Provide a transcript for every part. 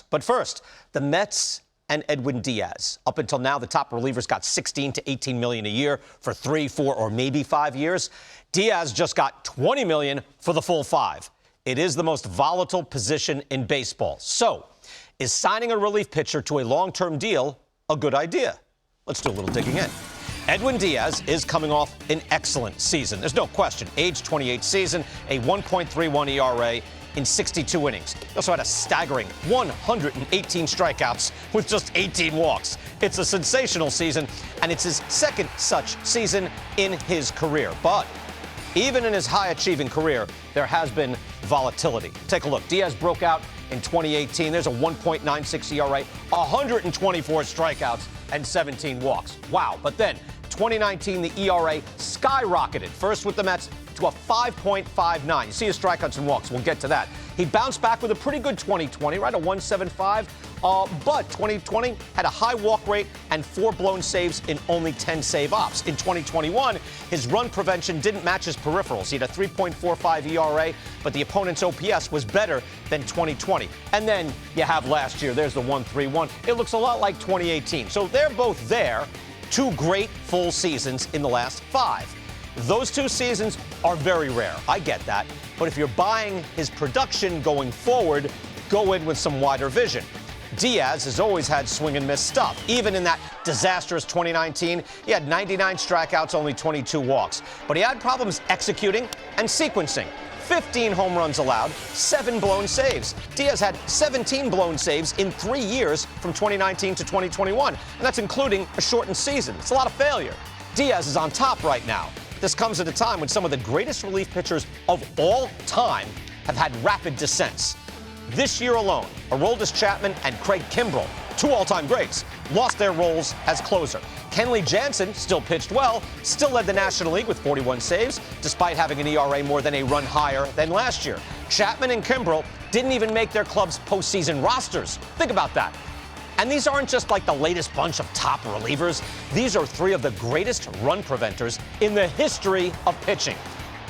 But first, the Mets and Edwin Díaz. Up until now, the top relievers got $16 to $18 million a year for 3, 4, or maybe 5 years. Díaz just got $20 million for the full 5. It is the most volatile position in baseball. So, is signing a relief pitcher to a long-term deal a good idea? Let's do a little digging in. Edwin Díaz is coming off an excellent season. There's no question. Age 28 season, a 1.31 ERA in 62 innings. He also had a staggering 118 strikeouts with just 18 walks. It's a sensational season, and it's his second such season in his career. But even in his high-achieving career, there has been volatility. Take a look. Díaz broke out in 2018. There's a 1.96 ERA, 124 strikeouts, and 17 walks. Wow. But then, 2019, the ERA skyrocketed. First with the Mets to a 5.59. You see his strikeouts and walks. We'll get to that. He bounced back with a pretty good 2020, right? A 1.75. But 2020 had a high walk rate and 4 blown saves in only 10 save ops. In 2021, his run prevention didn't match his peripherals. He had a 3.45 ERA, but the opponent's OPS was better than 2020. And then you have last year. There's the 1.31. It looks a lot like 2018. So they're both there. 2 great full seasons in the last 5. Those 2 seasons are very rare. I get that. But if you're buying his production going forward, go in with some wider vision. Díaz has always had swing and miss stuff. Even in that disastrous 2019, he had 99 strikeouts, only 22 walks. But he had problems executing and sequencing. 15 home runs allowed, 7 blown saves. Díaz had 17 blown saves in 3 years from 2019 to 2021, and that's including a shortened season. It's a lot of failure. Díaz is on top right now. This comes at a time when some of the greatest relief pitchers of all time have had rapid descents. This year alone, Aroldis Chapman and Craig Kimbrell, 2 all-time greats, lost their roles as closer. Kenley Jansen still pitched well, still led the National League with 41 saves, despite having an ERA more than a run higher than last year. Chapman and Kimbrell didn't even make their club's postseason rosters. Think about that. And these aren't just like the latest bunch of top relievers. These are 3 of the greatest run preventers in the history of pitching.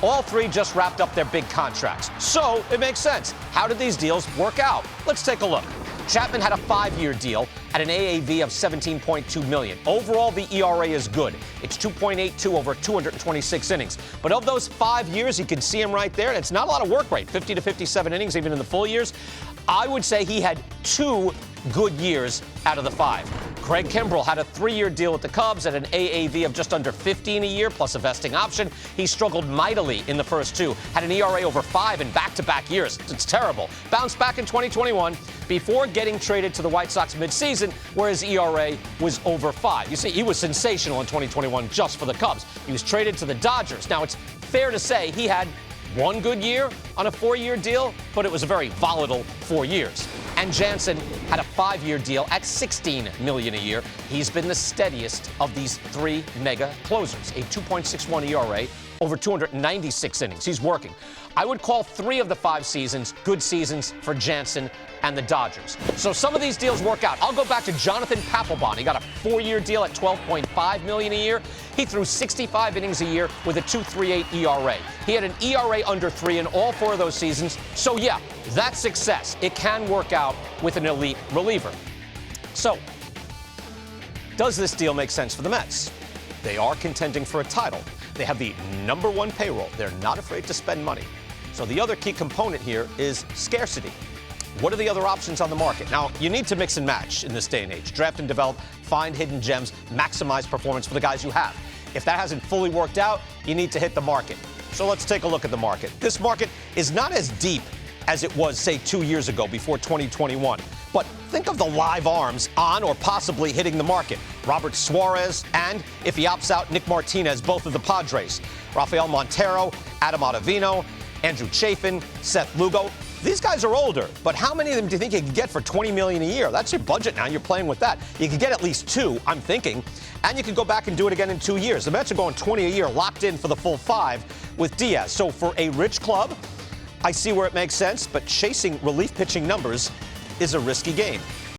All 3 just wrapped up their big contracts. So it makes sense. How did these deals work out? Let's take a look. Chapman had a 5-year deal at an AAV of $17.2 million. Overall, the ERA is good. It's 2.82 over 226 innings. But of those 5 years, you can see him right there, and it's not a lot of work rate, 50 to 57 innings, even in the full years. I would say he had 2 good years out of the 5. Craig Kimbrell had a 3-year deal with the Cubs at an AAV of just under 15 a year, plus a vesting option. He struggled mightily in the first 2, had an ERA over 5 in back-to-back years. It's terrible. Bounced back in 2021 before getting traded to the White Sox midseason, where his ERA was over 5. You see, he was sensational in 2021 just for the Cubs. He was traded to the Dodgers. Now, it's fair to say he had 1 good year on a 4-year deal, but it was a very volatile 4 years. And Jansen had a 5-year deal at $16 million a year. He's been the steadiest of these 3 mega closers, a 2.61 ERA over 296 innings. He's working. I would call 3 of the 5 seasons good seasons for Jansen and the Dodgers. So some of these deals work out. I'll go back to Jonathan Papelbon. He got a 4-year deal at $12.5 million a year. He threw 65 innings a year with a 2.38 ERA. He had an ERA under 3 in all 4 of those seasons. So yeah, that's success. It can work out with an elite reliever. So, does this deal make sense for the Mets? They are contending for a title. They have the #1 payroll. They're not afraid to spend money. So the other key component here is scarcity. What are the other options on the market? Now, you need to mix and match in this day and age. Draft and develop, find hidden gems, maximize performance for the guys you have. If that hasn't fully worked out, you need to hit the market. So let's take a look at the market. This market is not as deep as it was, say, 2 years ago before 2021. But think of the live arms on or possibly hitting the market. Robert Suarez and, if he opts out, Nick Martinez, both of the Padres. Rafael Montero, Adam Ottavino, Andrew Chafin, Seth Lugo. These guys are older, but how many of them do you think you could get for $20 million a year? That's your budget now. You're playing with that. You could get at least 2, I'm thinking, and you could go back and do it again in 2 years. The Mets are going 20 a year, locked in for the full 5 with Díaz. So for a rich club, I see where it makes sense, but chasing relief pitching numbers is a risky game.